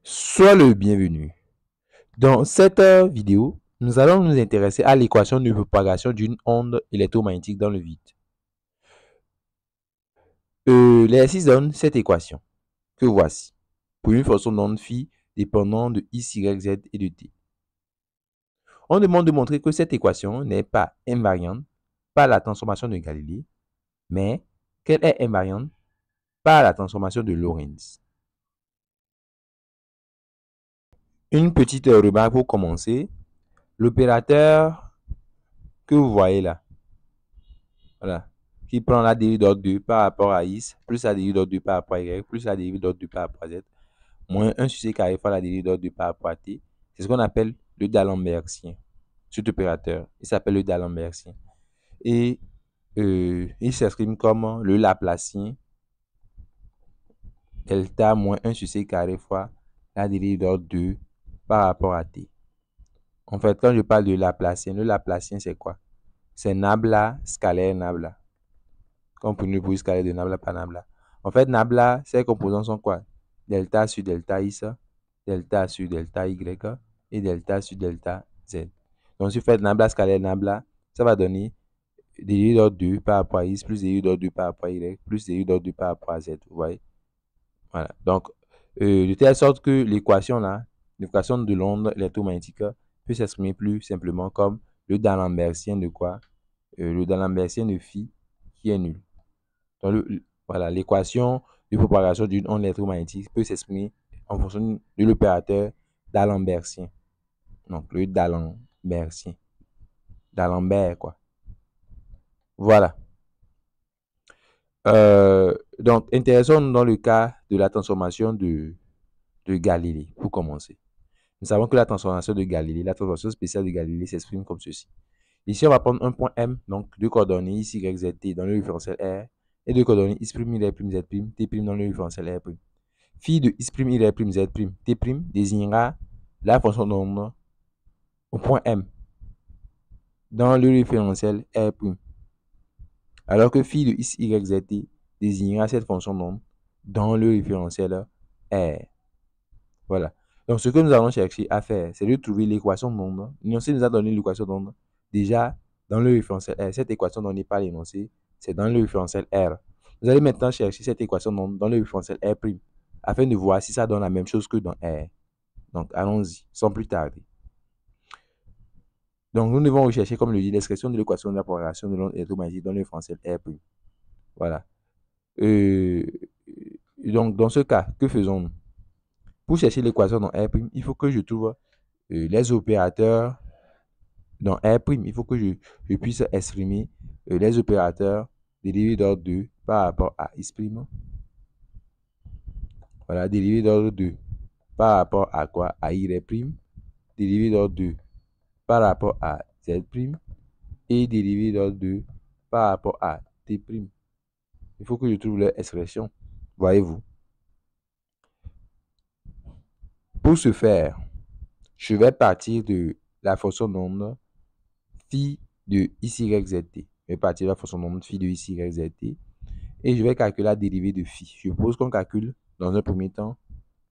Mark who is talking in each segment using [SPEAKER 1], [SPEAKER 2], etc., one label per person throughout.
[SPEAKER 1] Sois le bienvenu. Dans cette vidéo, nous allons nous intéresser à l'équation de propagation d'une onde électromagnétique dans le vide. L'exercice donne cette équation que voici pour une fonction d'onde phi dépendant de x, y, z et de t. On demande de montrer que cette équation n'est pas invariante par la transformation de Galilée, mais qu'elle est invariante par la transformation de Lorentz. Une petite remarque pour commencer. L'opérateur que vous voyez là, voilà, qui prend la dérivée d'ordre 2 par rapport à x, plus la dérivée d'ordre 2 par rapport à y, plus la dérivée d'ordre 2 par rapport à z, moins 1 sur c carré fois la dérivée d'ordre 2 par rapport à t. C'est ce qu'on appelle le D'Alembertien. Cet opérateur, il s'appelle le D'Alembertien. Et il s'exprime comme le Laplacien delta moins 1 sur c carré fois la dérivée d'ordre 2 par rapport à t. En fait, quand je parle de Laplacien, le Laplacien, c'est quoi? C'est nabla scalaire nabla. Comme pour une bouille scalaire de nabla par nabla. En fait, nabla, ses composants sont quoi? Delta sur delta x, delta sur delta y et delta sur delta z. Donc, si vous faites nabla scalaire nabla, ça va donner dérivée d'ordre 2 par rapport à x plus dérivée d'ordre 2 par rapport à y plus dérivée d'ordre 2 par rapport à z. Vous voyez? Voilà. Donc, de telle sorte que l'équation là, l'équation de l'onde électromagnétique peut s'exprimer plus simplement comme le D'Alembertien de quoi? Le D'Alembertien de phi qui est nul. Donc, voilà, l'équation de propagation d'une onde électromagnétique peut s'exprimer en fonction de l'opérateur D'Alembertien. Donc, le D'Alembertien. D'Alembert, quoi. Voilà. Donc, intéressons-nous dans le cas de la transformation de Galilée, pour commencer. Nous savons que la transformation de Galilée, la transformation spéciale de Galilée s'exprime comme ceci. Ici, on va prendre un point M, donc deux coordonnées x, y, z, t dans le référentiel R, et deux coordonnées x', y', z', t' dans le référentiel R'. Phi de x', y', z', t' désignera la fonction d'onde au point M dans le référentiel R'. Alors que phi de x, y, z, t désignera cette fonction d'onde dans le référentiel R. Voilà. Donc, ce que nous allons chercher à faire, c'est de trouver l'équation d'onde. L'énoncé nous a donné l'équation d'onde. Déjà, dans le référentiel R, cette équation donnée par l'énoncé, c'est dans le référentiel R. Vous allez maintenant chercher cette équation d'onde dans le référentiel R', afin de voir si ça donne la même chose que dans R. Donc, allons-y, sans plus tarder. Donc, nous devons rechercher, comme le dit, l'expression de l'équation de la propagation de l'onde électromagnétique dans le référentiel R'. Voilà. Donc, dans ce cas, que faisons-nous? Pour chercher l'équation dans R', il faut que je trouve les opérateurs dans R'. Il faut que je puisse exprimer les opérateurs dérivés d'ordre 2 par rapport à x'. Voilà, dérivé d'ordre 2 par rapport à quoi? À y'. Dérivé d'ordre 2 par rapport à z'. Et dérivé d'ordre 2 par rapport à t'. Il faut que je trouve leur expression. Voyez-vous? Pour ce faire, je vais partir de la fonction d'onde phi de x, y, z, t. Je vais partir de la fonction d'onde phi de x, y, z, t. Et je vais calculer la dérivée de phi. Je propose qu'on calcule, dans un premier temps,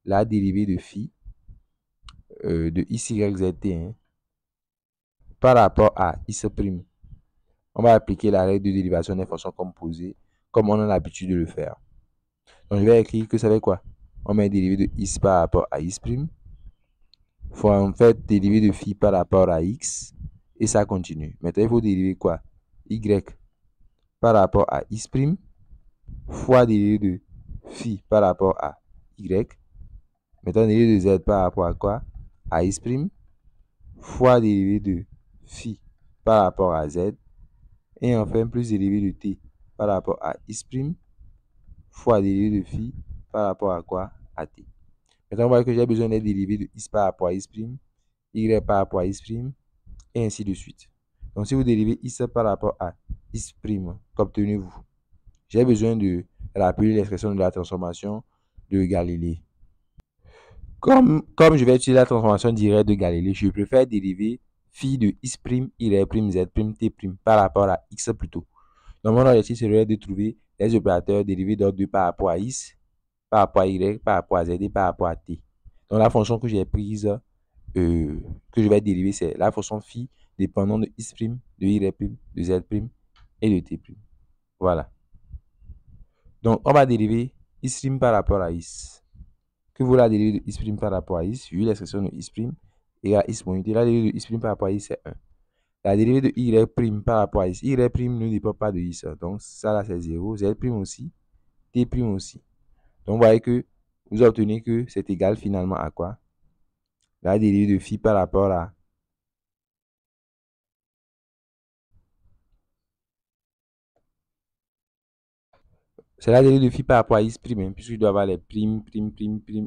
[SPEAKER 1] la dérivée de phi de x, y, z, t par rapport à x'. On va appliquer la règle de dérivation des fonctions composées, comme on a l'habitude de le faire. Donc, je vais écrire que ça fait quoi? On met dérivée de x par rapport à x', fois en fait dérivée de phi par rapport à x, et ça continue. Maintenant, il faut dériver quoi? Y par rapport à x', fois dérivée de phi par rapport à y. Maintenant, dérivée de z par rapport à quoi? À x', fois dérivée de phi par rapport à z. Et enfin, plus dérivée de t par rapport à x', fois dérivée de phi par rapport à quoi? À t. Maintenant, on voit que j'ai besoin des dérivées de x par rapport à x', y par rapport à x', et ainsi de suite. Donc, si vous dérivez x par rapport à x', qu'obtenez-vous? J'ai besoin de rappeler l'expression de la transformation de Galilée. Comme je vais utiliser la transformation directe de Galilée, je préfère dériver phi de x', y', z', t' par rapport à x plutôt. Donc, mon objectif serait de trouver les opérateurs dérivés d'ordre 2 par rapport à x, par rapport à y, par rapport à z et par rapport à t. Donc, la fonction que j'ai prise, que je vais dériver, c'est la fonction phi dépendant de x', de y', de z' et de t'. Voilà. Donc, on va dériver x' par rapport à x. Que vaut la dérivée de x' par rapport à x? Vu l'expression de x' égale x moins ut. La dérivée de x' par rapport à x, c'est 1. La dérivée de y' par rapport à x. Y' ne dépend pas de x. Donc, ça là, c'est 0. Z' aussi. T' aussi. Donc, vous voyez que vous obtenez que c'est égal finalement à quoi? La dérivée de phi par rapport à... C'est la dérivée de phi par rapport à x', puisqu'il doit y avoir les primes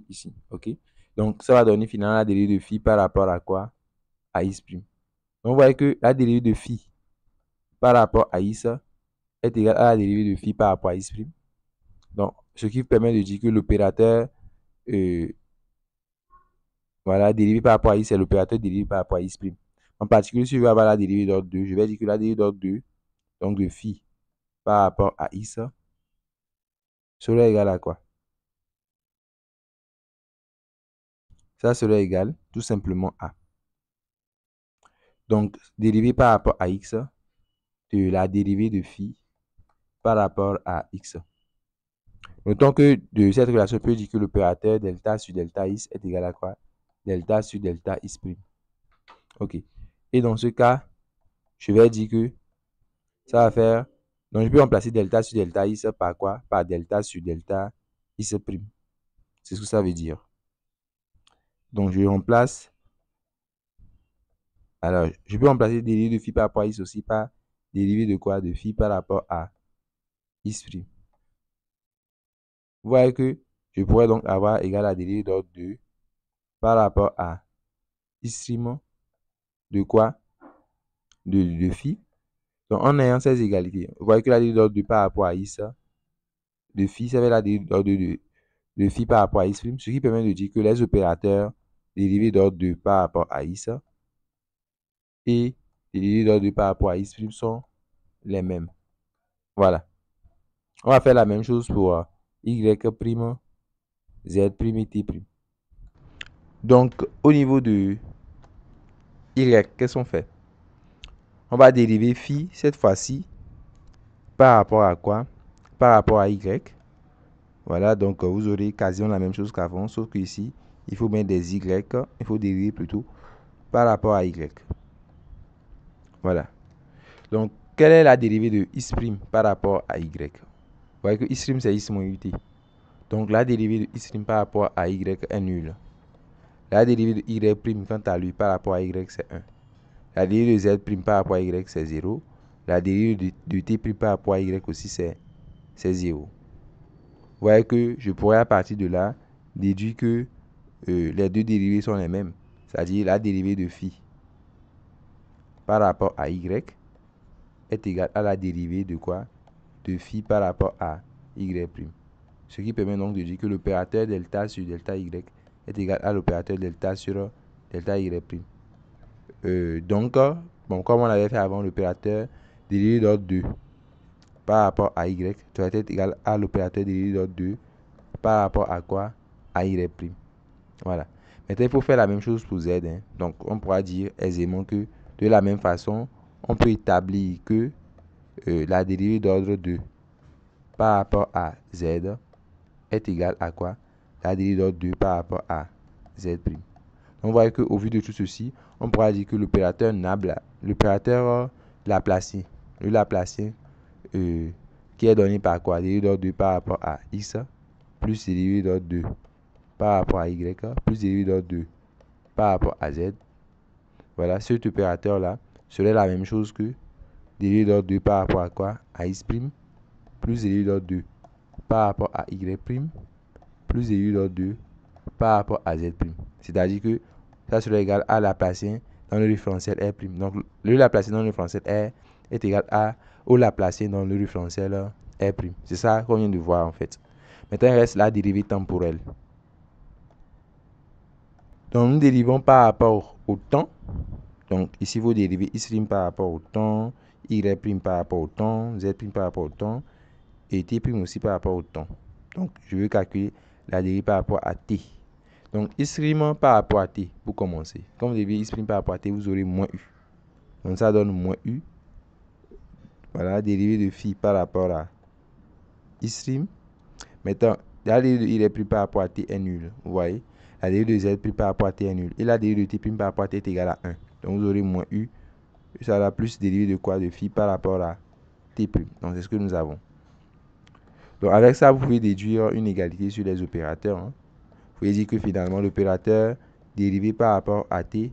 [SPEAKER 1] ici. OK? Donc, ça va donner finalement la dérivée de phi par rapport à quoi? À x'. Donc, vous voyez que la dérivée de phi par rapport à x est égale à la dérivée de phi par rapport à x'. Donc, ce qui permet de dire que l'opérateur, voilà, dérivé par rapport à x, c'est l'opérateur dérivé par rapport à x'. En particulier, si je veux avoir la dérivée d'ordre 2, je vais dire que la dérivée d'ordre 2, donc de phi par rapport à x, serait égal à quoi? Ça serait égal tout simplement à. Donc, dérivé par rapport à x de la dérivée de phi par rapport à x. Notons que de cette relation, on peut dire que l'opérateur delta sur delta x est égal à quoi? Delta sur delta x'. OK. Et dans ce cas, je vais dire que ça va faire... Donc, je peux remplacer delta sur delta x par quoi? Par delta sur delta x'. C'est ce que ça veut dire. Donc, je remplace... Alors, je peux remplacer dérivé de phi par rapport à x aussi par dérivé de quoi? De phi par rapport à x'. Vous voyez que je pourrais donc avoir égal à dérivée d'ordre 2 par rapport à x' de quoi? De phi. Donc, en ayant ces égalités, vous voyez que la dérivée d'ordre 2 par rapport à x de phi, ça va être la dérivée d'ordre 2 de phi par rapport à x', ce qui permet de dire que les opérateurs dérivés d'ordre 2 par rapport à x et dérivés d'ordre 2 par rapport à x' sont les mêmes. Voilà. On va faire la même chose pour y', z' et t'. Donc, au niveau de y, qu'est-ce qu'on fait? On va dériver phi cette fois-ci par rapport à quoi? Par rapport à y. Voilà, donc vous aurez quasiment la même chose qu'avant, sauf que ici, il faut mettre des y, il faut dériver plutôt par rapport à y. Voilà. Donc, quelle est la dérivée de x' par rapport à y? Vous voyez que x' c'est x moins ut. Donc, la dérivée de x' par rapport à y est nulle. La dérivée de y' quant à lui par rapport à y, c'est 1. La dérivée de z' par rapport à y, c'est 0. La dérivée de t' par rapport à y aussi, c'est 0. Vous voyez que je pourrais à partir de là déduire que les deux dérivées sont les mêmes. C'est-à-dire la dérivée de phi par rapport à y est égale à la dérivée de quoi? De phi par rapport à y'. Ce qui permet donc de dire que l'opérateur delta sur delta y est égal à l'opérateur delta sur delta y'. Donc, bon, comme on l'avait fait avant, l'opérateur dérivé d'ordre 2 par rapport à y doit être égal à l'opérateur dérivé d'ordre 2 par rapport à quoi? À y'. Voilà. Maintenant, il faut faire la même chose pour z. Donc, on pourra dire aisément que de la même façon, on peut établir que la dérivée d'ordre 2 par rapport à z est égale à quoi? La dérivée d'ordre 2 par rapport à z'. On voit qu'au vu de tout ceci, on pourra dire que l'opérateur Laplacien, le Laplacien qui est donné par quoi? Dérivée d'ordre 2 par rapport à x plus dérivée d'ordre 2 par rapport à y plus dérivée d'ordre 2 par rapport à z. Voilà, cet opérateur-là serait la même chose que dérivée d'ordre 2 par rapport à quoi? À x' plus dérivée d'ordre 2 par rapport à y' plus dérivée d'ordre 2 par rapport à z'. C'est-à-dire que ça serait égal à Laplacien dans le référentiel R'. Donc, le Laplacien dans le référentiel R est égal au Laplacien dans le référentiel R'. C'est ça qu'on vient de voir en fait. Maintenant, il reste la dérivée temporelle. Donc, nous dérivons par rapport au temps. Donc, ici, vous dérivez x' par rapport au temps, y' par rapport au temps, z' par rapport au temps, et t' aussi par rapport au temps. Donc, je veux calculer la dérivée par rapport à t. Donc, isprime par rapport à t, pour commencer. Quand vous dérivez isprime par rapport à t, vous aurez moins u. Donc, ça donne moins u. Voilà, dérivé de phi par rapport à isprime. Maintenant, la dérivée de y pris par rapport à t est nulle. Vous voyez? La dérivée de z pris par rapport à t est nulle. Et la dérivée de t prime par rapport à t est égale à 1. Donc, vous aurez moins u. Ça va plus dérivé de quoi? De phi par rapport à t prime. Donc, c'est ce que nous avons. Donc, avec ça, vous pouvez déduire une égalité sur les opérateurs. Vous pouvez dire que finalement, l'opérateur dérivé par rapport à t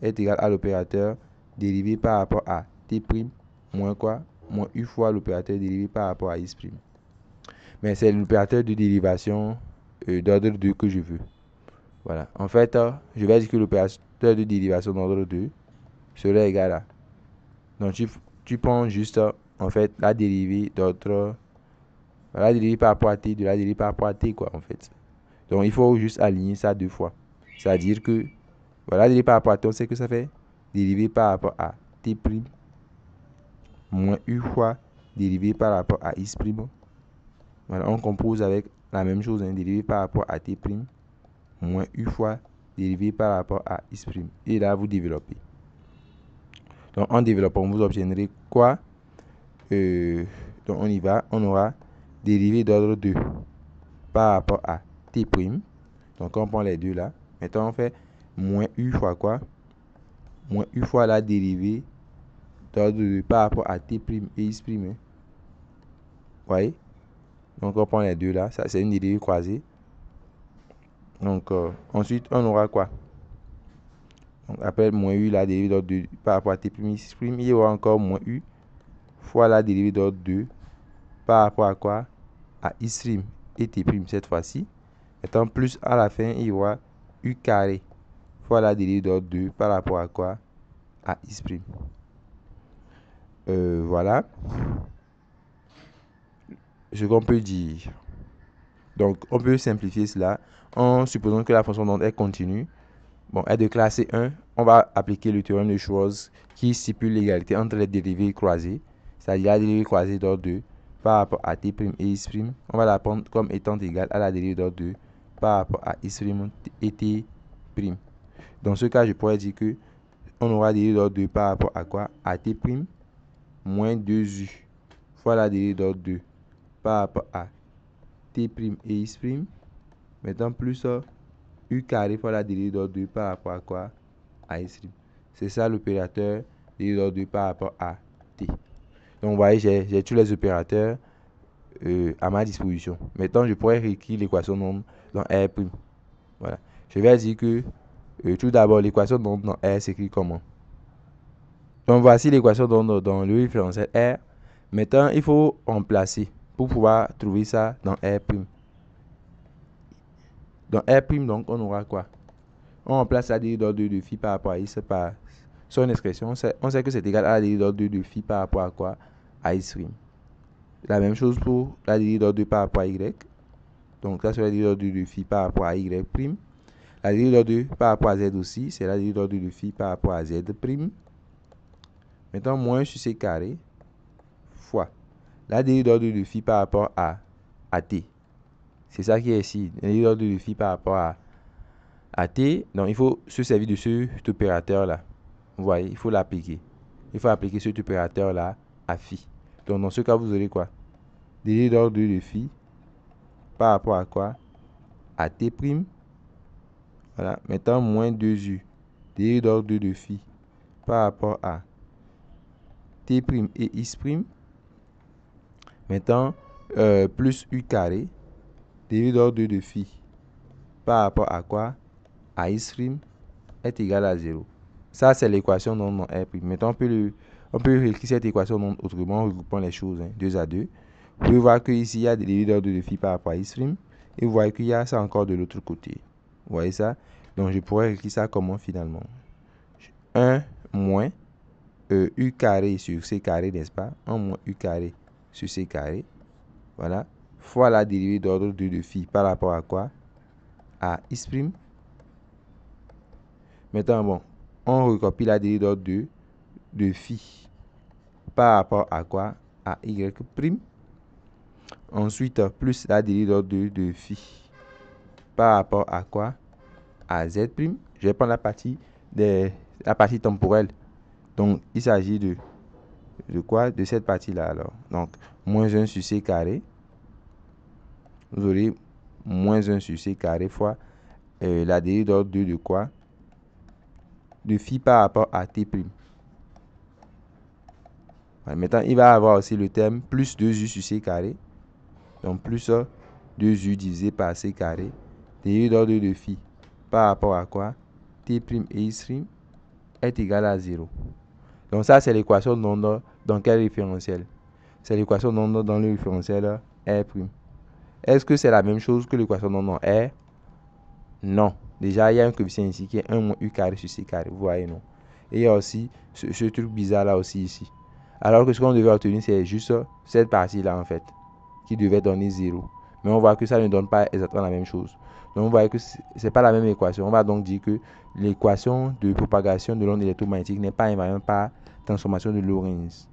[SPEAKER 1] est égal à l'opérateur dérivé par rapport à t' moins quoi? Moins u fois l'opérateur dérivé par rapport à is'. Mais c'est l'opérateur de dérivation d'ordre 2 que je veux. Voilà. En fait, je vais dire que l'opérateur de dérivation d'ordre 2 serait égal à. Donc, tu prends juste, en fait, la dérivée d'ordre. La dérivée par rapport à t de la dérivée par rapport à t, quoi, en fait. Donc, il faut juste aligner ça deux fois. C'est-à-dire que, voilà, la dérivée par rapport à t, on sait que ça fait dérivée par rapport à t' moins u fois dérivée par rapport à is'. Voilà, on compose avec la même chose, dérivée par rapport à t' moins u fois dérivé par rapport à is'. Et là, vous développez. Donc, en développant, vous obtiendrez quoi? Donc, on y va. On aura dérivé d'ordre 2 par rapport à t'. Donc, on prend les deux là. Maintenant, on fait moins u fois quoi? Moins u fois la dérivée d'ordre 2 par rapport à t' et is'. Vous voyez? Donc, on prend les deux là. Ça, c'est une dérivée croisée. Donc, ensuite, on aura quoi? Donc, après moins u, la dérivée d'ordre 2 par rapport à t' is', il y aura encore moins u fois la dérivée d'ordre 2 par rapport à quoi? À is' et t' cette fois-ci. Étant plus à la fin, il y aura u carré fois la dérivée d'ordre 2 par rapport à quoi? À is'. Voilà ce qu'on peut dire. Donc, on peut simplifier cela en supposant que la fonction d'onde est continue. Bon, est de classe 1, on va appliquer le théorème de Schwarz qui stipule l'égalité entre les dérivées croisées, c'est-à-dire la dérivée croisée d'ordre 2 par rapport à t' et is'. On va la prendre comme étant égale à la dérivée d'ordre 2 par rapport à is' et t'. Dans ce cas, je pourrais dire que on aura la dérivée d'ordre 2 par rapport à quoi? À t' moins 2u fois la dérivée d'ordre 2 par rapport à t' et is'. Maintenant, plus u carré fois la dérivée d'ordre 2 par rapport à quoi? À is'. C'est ça l'opérateur dérivée d'ordre 2 par rapport à t. Donc, vous voyez, j'ai tous les opérateurs à ma disposition. Maintenant, je pourrais réécrire l'équation d'onde dans R'. Voilà. Je vais dire que tout d'abord, l'équation d'onde dans R s'écrit comment? Donc, voici l'équation d'onde dans le référentiel R. Maintenant, il faut remplacer pour pouvoir trouver ça dans R'. Dans R', donc, on aura quoi? On remplace la dérivée d'ordre 2 de phi par rapport à is par son expression. On sait que c'est égal à la dérivée d'ordre 2 de phi par rapport à quoi? À is'. La même chose pour la dérivée d'ordre 2 par rapport à y. Donc, ça, c'est la dérivée d'ordre 2 de phi par rapport à y'. La dérivée d'ordre 2 par rapport à z aussi, c'est la dérivée d'ordre 2 de phi par rapport à z'. Maintenant, moins sur c carré fois la dérivée d'ordre 2 de phi par rapport à t. C'est ça qui est ici. La dérivée d'ordre 2 de phi par rapport à t. Donc, il faut se servir de cet opérateur-là. Vous voyez, il faut l'appliquer. Il faut appliquer cet opérateur-là à phi. Donc, dans ce cas, vous aurez quoi? Dérivée d'ordre 2 de phi par rapport à quoi? À t'. Voilà. Maintenant, moins 2u. Dérivée d'ordre 2 de phi par rapport à t' et is'. Maintenant, plus u carré. Dérivée d'ordre 2 de phi par rapport à quoi? À is' est égal à 0. Ça, c'est l'équation d'onde dans R'. Maintenant, on peut réécrire cette équation d'onde autrement en regroupant les choses, 2 à 2. Vous pouvez voir qu'ici, il y a des dérivées d'ordre 2 de phi par rapport à is'. Et vous voyez qu'il y a ça encore de l'autre côté. Vous voyez ça? Donc, je pourrais écrire ça comment finalement? 1 moins u carré sur c carré, n'est-ce pas? 1 moins u carré sur c carré. Voilà. Fois la dérivée d'ordre 2 de phi par rapport à quoi? À is'. Maintenant, bon, on recopie la dérivée d'ordre 2 de phi par rapport à quoi? À y'. Ensuite, plus la dérivée d'ordre 2 de phi par rapport à quoi? à z', je vais prendre la partie temporelle. Donc, il s'agit de quoi? De cette partie-là, alors. Donc, moins 1 sur c carré. Vous aurez moins 1 sur c carré fois la dérivée d'ordre 2 de quoi? De phi par rapport à t'. Voilà, maintenant, il va avoir aussi le terme plus 2u sur c carré. Donc, plus 2u divisé par c carré. Dérivée d'ordre 2 de phi par rapport à quoi? T' et i' est égal à 0. Donc, ça, c'est l'équation de nombre dans quel référentiel? C'est l'équation de nombre dans le référentiel R'. Est-ce que c'est la même chose que l'équation de nombre R? Non. Déjà, il y a un coefficient ici qui est 1 moins u carré sur c carré. Vous voyez, non? Et il y a aussi ce truc bizarre là aussi ici. Alors que ce qu'on devait obtenir, c'est juste cette partie-là, en fait, qui devait donner 0. Mais on voit que ça ne donne pas exactement la même chose. Donc, vous voyez que ce n'est pas la même équation. On va donc dire que l'équation de propagation de l'onde électromagnétique n'est pas invariante par transformation de Lorentz.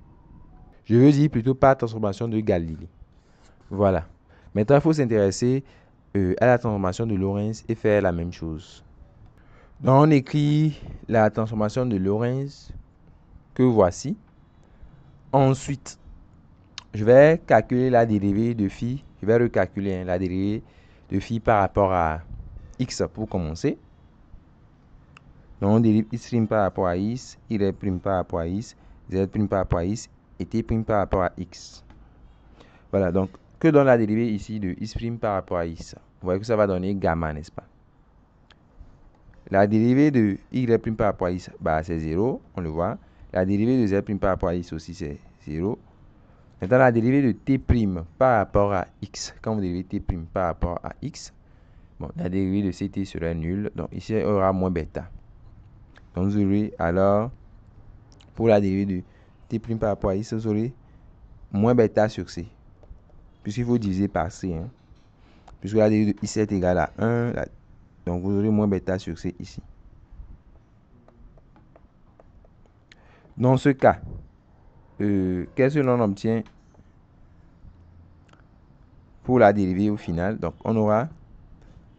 [SPEAKER 1] Je veux dire plutôt par transformation de Galilée. Voilà. Maintenant, il faut s'intéresser à la transformation de Lorentz et faire la même chose. Donc, on écrit la transformation de Lorentz que voici. Ensuite, je vais calculer la dérivée de phi. Je vais recalculer la dérivée de phi par rapport à x pour commencer. Donc, on dérive i' par rapport à x, y' par rapport à x, z' par rapport à x et t' par rapport à x. Voilà, donc, que donne la dérivée ici de i' par rapport à x? Vous voyez que ça va donner gamma, n'est-ce pas? La dérivée de y' par rapport à x, bah, c'est 0, on le voit. La dérivée de z' par rapport à x aussi, c'est 0. Maintenant, la dérivée de t' par rapport à x, quand vous dérivez t' par rapport à x, bon, la dérivée de ct serait nulle. Donc, ici, il y aura moins bêta. Donc, vous aurez alors, pour la dérivée de t' par rapport à x, vous aurez moins bêta sur c. Puisqu'il faut diviser par c. Hein. Puisque la dérivée de i est égale à 1. Donc, vous aurez moins bêta sur c ici. Dans ce cas, qu'est-ce que l'on obtient pour la dérivée au final? Donc, on aura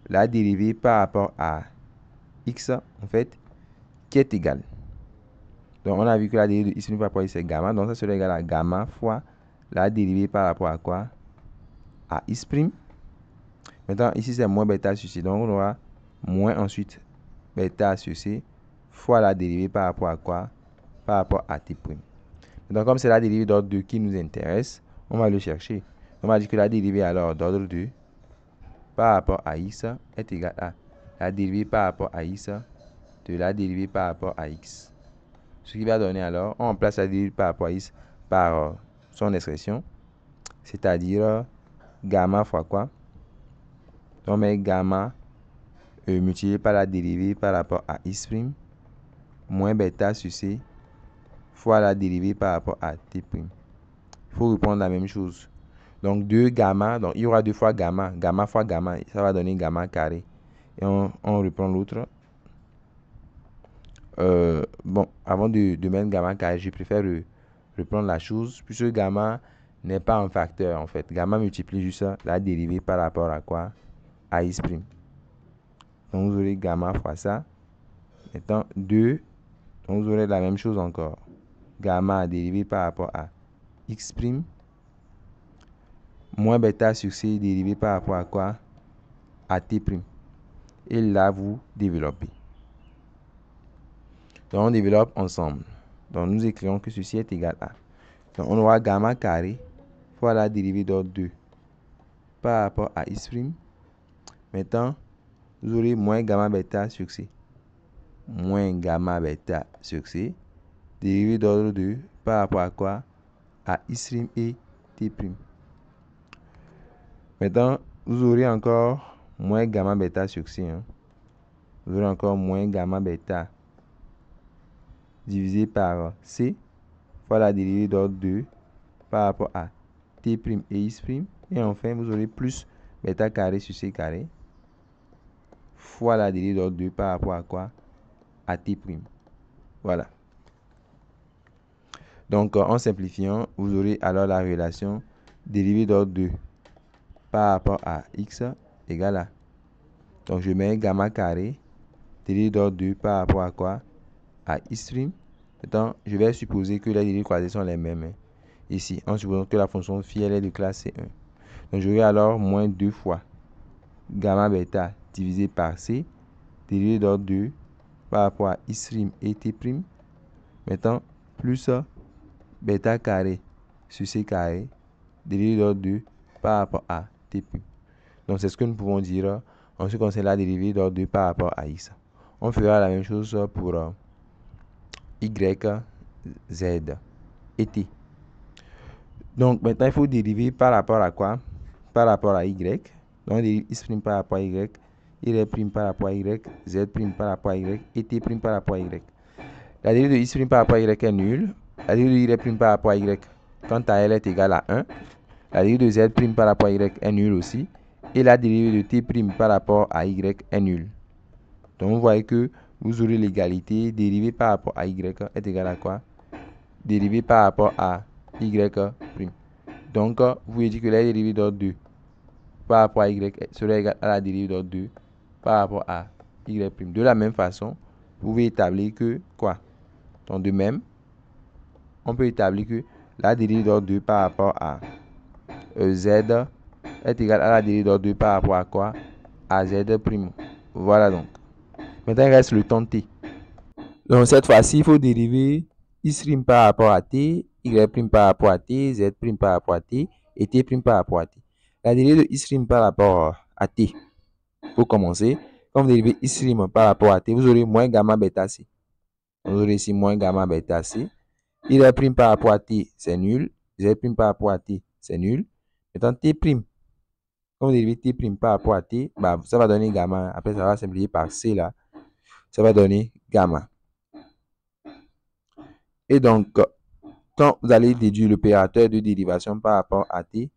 [SPEAKER 1] la dérivée par rapport à x, en fait, qui est égale. Donc, on a vu que la dérivée de i' par rapport à x, c'est gamma. Donc, ça serait égal à gamma fois la dérivée par rapport à quoi? À i'. Maintenant, ici, c'est moins bêta sur c. Donc, on aura moins ensuite bêta sur c fois la dérivée par rapport à quoi? Par rapport à t'. Donc, comme c'est la dérivée d'ordre 2 qui nous intéresse, on va le chercher. On va dire que la dérivée alors d'ordre 2 par rapport à x est égale à la dérivée par rapport à x de la dérivée par rapport à x. Ce qui va donner alors, on remplace la dérivée par rapport à x par son expression, c'est-à-dire gamma fois quoi? On met gamma multiplié par la dérivée par rapport à i' moins bêta sur c fois la dérivée par rapport à t'. Il faut reprendre la même chose. Donc 2 gamma, donc il y aura 2 fois gamma, gamma fois gamma, ça va donner gamma carré. Et on reprend l'autre. Bon, avant de mettre gamma carré, je préfère reprendre la chose, puisque gamma n'est pas un facteur en fait. Gamma multiplie juste la dérivée par rapport à quoi? À i'. Donc vous aurez gamma fois ça. Maintenant 2, donc vous aurez la même chose encore. Gamma dérivé par rapport à x' moins bêta sur c dérivé par rapport à quoi? À t'. Et là, vous développez. Donc, on développe ensemble. Donc, nous écrivons que ceci est égal à. Donc, on aura gamma carré fois la dérivée d'ordre 2 par rapport à i'. Maintenant, vous aurez moins gamma bêta sur c. Moins gamma bêta sur c. Dérivée d'ordre 2 par rapport à quoi? À i' et t'. Maintenant, vous aurez encore moins gamma bêta sur c. Hein. Vous aurez encore moins gamma bêta divisé par c fois la dérivée d'ordre 2 par rapport à t' et i'. Et enfin, vous aurez plus bêta carré sur c carré fois la dérivée d'ordre 2 par rapport à quoi? À t'. Voilà. Donc, en simplifiant, vous aurez alors la relation dérivée d'ordre 2 par rapport à x égale à. Donc, je mets gamma carré dérivé d'ordre 2 par rapport à quoi? À I'. Maintenant, je vais supposer que les dérivées croisées sont les mêmes. Ici, en supposant que la fonction phi elle est de classe C1. Donc, j'aurai alors moins 2 fois gamma bêta divisé par C, dérivé d'ordre 2 par rapport à I' et T'. Maintenant, plus bêta carré sur C carré, dérivé d'ordre 2 par rapport à T'. Donc, c'est ce que nous pouvons dire en ce qui concerne la dérivée d'ordre 2 par rapport à X. On fera la même chose pour Y, Z et T. Donc, maintenant, il faut dériver par rapport à quoi? Par rapport à Y. Donc, on dérive I' par rapport à Y, Y' par rapport à Y, Z' par rapport à Y et T' par rapport à Y. La dérivée de I' par rapport à Y est nulle. La dérivée de Y' par rapport à Y, quant à elle, est égale à 1. La dérivée de Z' par rapport à Y est nulle aussi. Et la dérivée de T' par rapport à Y est nulle. Donc, vous voyez que vous aurez l'égalité. Dérivée par rapport à Y est égale à quoi? Dérivée par rapport à Y'. Donc, vous pouvez dire que la dérivée d'ordre 2 par rapport à Y serait égale à la dérivée d'ordre 2 par rapport à Y'. De la même façon, vous pouvez établir que quoi? Donc, de même, on peut établir que la dérivée d'ordre 2 par rapport à Z est égale à la dérivée d'ordre 2 par rapport à quoi? À Z'. Voilà donc. Maintenant, il reste le temps de T. Donc, cette fois-ci, il faut dériver I' par rapport à T, Y' par rapport à T, Z' par rapport à T et T' par rapport à T. La dérivée de I' par rapport à T, pour commencer, quand vous dérivez I' par rapport à T, vous aurez moins gamma bêta C. Vous aurez ici moins gamma bêta C. Y' par rapport à T, c'est nul. Z' par rapport à T, c'est nul. Maintenant, T', quand vous dérivez T' par rapport à T, bah, ça va donner gamma. Après, ça va simplifier par C là. Ça va donner gamma. Et donc, quand vous allez déduire l'opérateur de dérivation par rapport à T,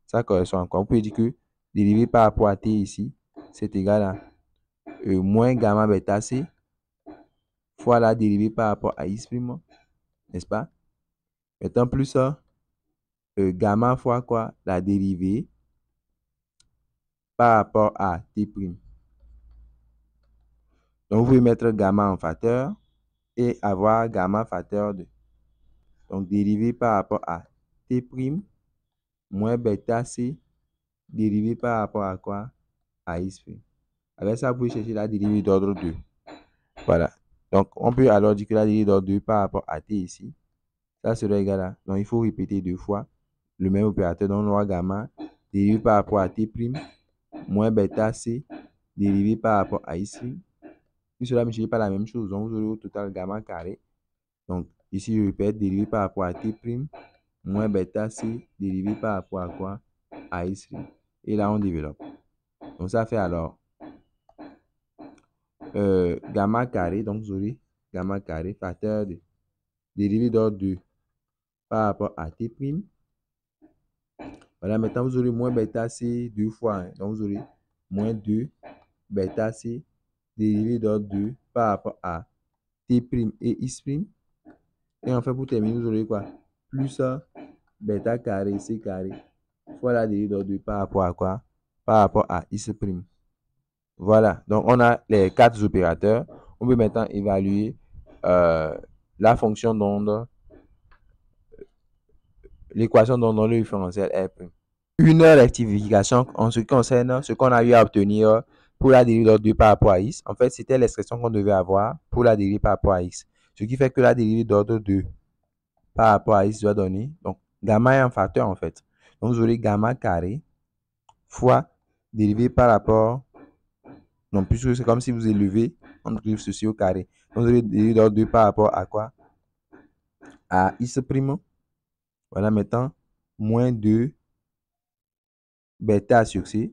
[SPEAKER 1] ça correspond à quoi? Vous pouvez dire que dérivé par rapport à T ici, c'est égal à moins gamma bêta C fois la dérivée par rapport à I', n'est-ce pas? Maintenant, plus ça, gamma fois quoi? La dérivée par rapport à T'. Donc, vous pouvez mettre gamma en facteur et avoir gamma facteur de. Donc, dérivée par rapport à T' moins bêta C dérivé par rapport à quoi? À I'. Avec ça, vous pouvez chercher la dérivée d'ordre 2. Voilà. Donc, on peut alors dire que la dérivée d'ordre 2 par rapport à T ici, ça serait égal à. Donc, il faut répéter deux fois le même opérateur. Donc, on aura gamma dérivé par rapport à T' moins bêta C dérivé par rapport à I'. Si cela multiplié par la même chose, donc vous aurez au total gamma carré. Donc, ici, je répète, dérivé par rapport à T' moins bêta C dérivé par rapport à quoi? À I'. Et là, on développe. Donc, ça fait alors gamma carré. Donc, vous aurez gamma carré facteur de dérivé d'ordre 2 par rapport à T'. Voilà, maintenant, vous aurez moins bêta C deux fois. Hein. Donc, vous aurez moins 2 bêta C dérivé d'ordre 2 par rapport à T' et I'. Et enfin, pour terminer, vous aurez quoi? Plus bêta carré C carré fois la dérivée d'ordre 2 par rapport à quoi? Par rapport à I'. Voilà, donc on a les quatre opérateurs. On peut maintenant évaluer la fonction d'onde, l'équation d'onde dans le différentiel R'. Une rectification en ce qui concerne ce qu'on a eu à obtenir pour la dérivée d'ordre 2 par rapport à X. En fait, c'était l'expression qu'on devait avoir pour la dérivée par rapport à X. Ce qui fait que la dérivée d'ordre 2 par rapport à X doit donner, donc gamma est un facteur en fait. Donc vous aurez gamma carré fois dérivée par rapport, non, puisque c'est comme si vous élevez, on écrive ceci au carré. Donc vous aurez dérivée d'ordre 2 par rapport à quoi? À X'. Voilà, maintenant, moins 2 bêta sur C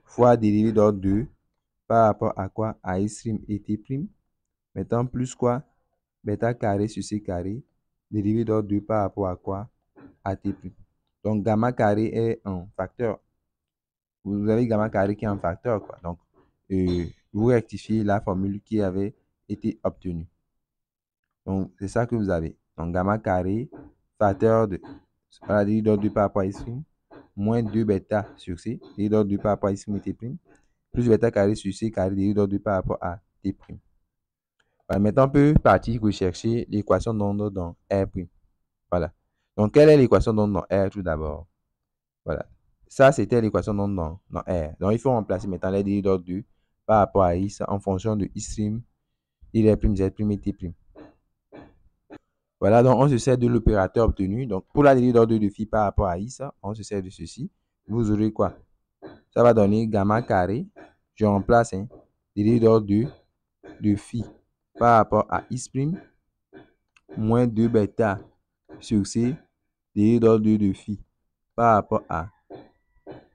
[SPEAKER 1] fois dérivée d'ordre 2 par rapport à quoi? À I' et T'. Maintenant, plus quoi? Bêta carré sur C carré, dérivée d'ordre 2 par rapport à quoi? À T'. Donc, gamma carré est un facteur. Vous avez gamma carré qui est un facteur, quoi. Donc, vous rectifiez la formule qui avait été obtenue. Donc, c'est ça que vous avez. Donc, gamma carré, facteur de la dérivée d'ordre 2 par rapport à I', moins 2 bêta sur C, dérivée d'ordre 2 par rapport à I' et T', plus bêta carré sur c carré dérivé d'ordre 2 par rapport à t'. Voilà, maintenant, on peut partir rechercher l'équation d'onde dans R'. Voilà. Donc, quelle est l'équation d'onde dans R tout d'abord? Voilà. Ça, c'était l'équation d'onde dans R. Donc, il faut remplacer maintenant les dérivés d'ordre 2 par rapport à I en fonction de I', Y', Z' et T'. Voilà, donc on se sert de l'opérateur obtenu. Donc, pour la dérivée d'ordre 2 de phi par rapport à I, on se sert de ceci. Vous aurez quoi? Ça va donner gamma carré. Je remplace dérivée d'ordre 2 de phi par rapport à I' moins 2 bêta sur C, dérivée d'ordre 2 de phi par rapport à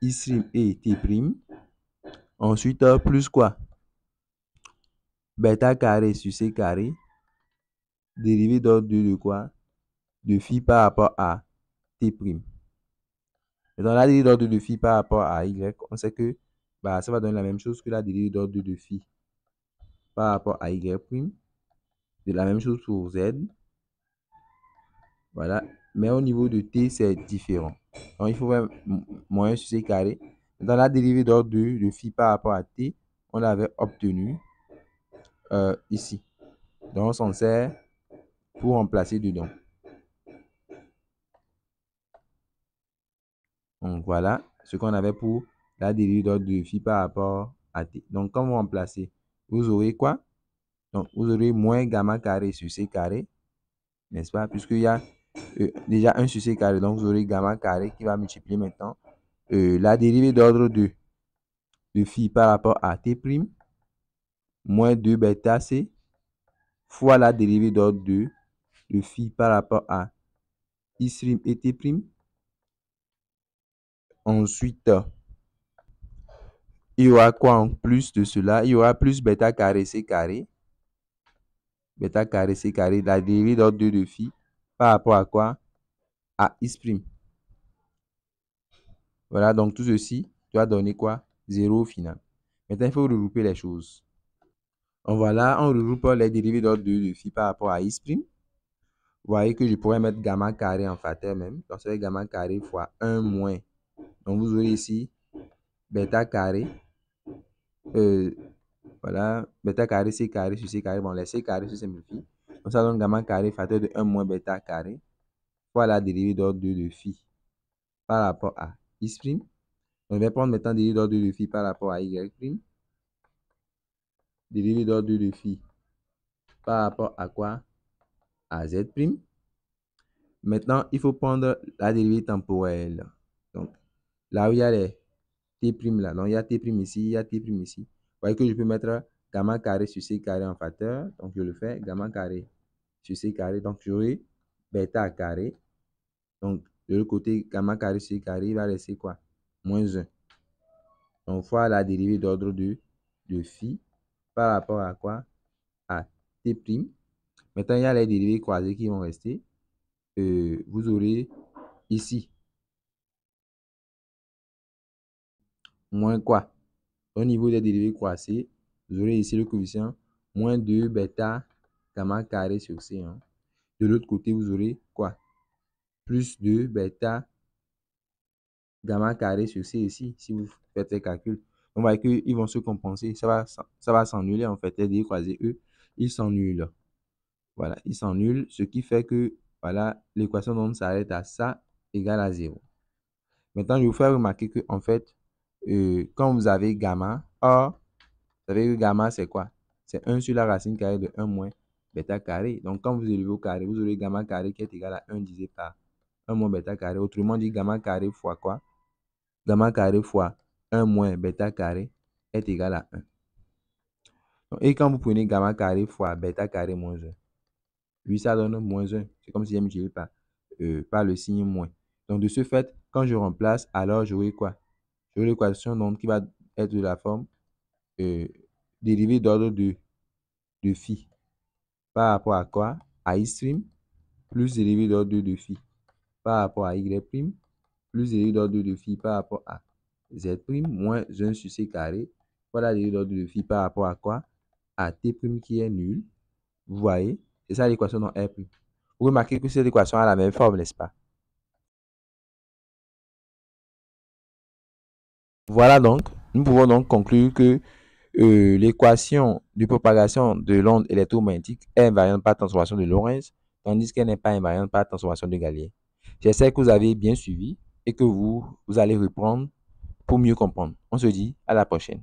[SPEAKER 1] I' et T'. Ensuite, plus quoi? Bêta carré sur C carré, dérivée d'ordre 2 de quoi? De phi par rapport à T'. Dans la dérivée d'ordre de phi par rapport à Y, on sait que ça va donner la même chose que la dérivée d'ordre de phi par rapport à Y'. De la même chose pour Z. Voilà. Mais au niveau de T, c'est différent. Donc, il faut faire moins sur C carré. Dans la dérivée d'ordre de phi par rapport à T, on l'avait obtenu ici. Donc, on s'en sert pour remplacer dedans. Donc, voilà ce qu'on avait pour la dérivée d'ordre de phi par rapport à T. Donc, quand vous remplacez, vous aurez quoi? Donc, vous aurez moins gamma carré sur C carré, n'est-ce pas? Puisqu'il y a déjà 1 sur C carré. Donc, vous aurez gamma carré qui va multiplier maintenant la dérivée d'ordre de phi par rapport à T', moins 2 bêta C, fois la dérivée d'ordre de phi par rapport à I' et T'. Ensuite, il y aura quoi en plus de cela? Il y aura plus bêta carré C carré. Bêta carré C carré, la dérivée d'ordre 2 de phi par rapport à quoi? À I'. Voilà, donc tout ceci doit donner quoi? 0 au final. Maintenant, il faut regrouper les choses. Donc voilà, on regroupe les dérivées d'ordre 2 de phi par rapport à I'. Vous voyez que je pourrais mettre gamma carré en facteur même. Donc, c'est gamma carré fois 1 moins. Donc, vous aurez ici bêta carré. Voilà, bêta carré, C carré sur C carré. Bon, les C carré se simplifient. Donc, ça donne gamma carré facteur de 1 moins bêta carré fois la dérivée d'ordre 2 de phi par rapport à I'. On va prendre maintenant dérivée d'ordre 2 de phi par rapport à Y'. Dérivée d'ordre 2 de phi par rapport à quoi? À Z'. Maintenant, il faut prendre la dérivée temporelle. Donc, là où il y a les T' là, donc il y a T' ici, il y a T' ici. Vous voyez que je peux mettre gamma carré sur C carré en facteur. Donc, je le fais, gamma carré sur C carré. Donc, j'aurai bêta carré. Donc, de l'autre côté, gamma carré sur C carré, il va rester quoi? Moins 1. Donc, fois la dérivée d'ordre de phi par rapport à quoi? À T'. Maintenant, il y a les dérivées croisées qui vont rester. Vous aurez ici moins quoi? Au niveau des dérivées croisées, vous aurez ici le coefficient moins 2 bêta gamma carré sur C. De l'autre côté, vous aurez quoi? Plus 2 bêta gamma carré sur C ici, si vous faites les calculs. On voit qu'ils vont se compenser. Ça va s'annuler en fait. Les dérivées croisées, eux, ils s'annulent. Voilà, ils s'annulent, ce qui fait que voilà, l'équation d'onde s'arrête à ça égale à 0. Maintenant, je vais vous faire remarquer que en fait, quand vous avez gamma, or, vous savez que gamma, c'est quoi? C'est 1 sur la racine carrée de 1 moins bêta carré. Donc, quand vous élevez au carré, vous aurez gamma carré qui est égal à 1 divisé par 1 moins bêta carré. Autrement dit, gamma carré fois quoi? Gamma carré fois 1 moins bêta carré est égal à 1. Donc, et quand vous prenez gamma carré fois bêta carré moins 1, oui, ça donne moins 1. C'est comme si j'ai multiplié par le signe moins. Donc, de ce fait, quand je remplace, alors j'aurai quoi? J'aurai l'équation d'onde qui va être de la forme dérivée d'ordre de phi par rapport à quoi? À I' plus dérivée d'ordre de phi par rapport à Y' plus dérivée d'ordre de phi par rapport à Z' moins 1 sur C carré. Voilà la dérivée d'ordre de phi par rapport à quoi? À T' qui est nul. Vous voyez? C'est ça l'équation dans R'. Vous remarquez que cette équation a la même forme, n'est-ce pas? Voilà donc Nous pouvons donc conclure que l'équation de propagation de l'onde électromagnétique est invariante par transformation de Lorentz, tandis qu'elle n'est pas invariante par transformation de Galien. J'espère que vous avez bien suivi et que vous allez reprendre pour mieux comprendre. On se dit à la prochaine.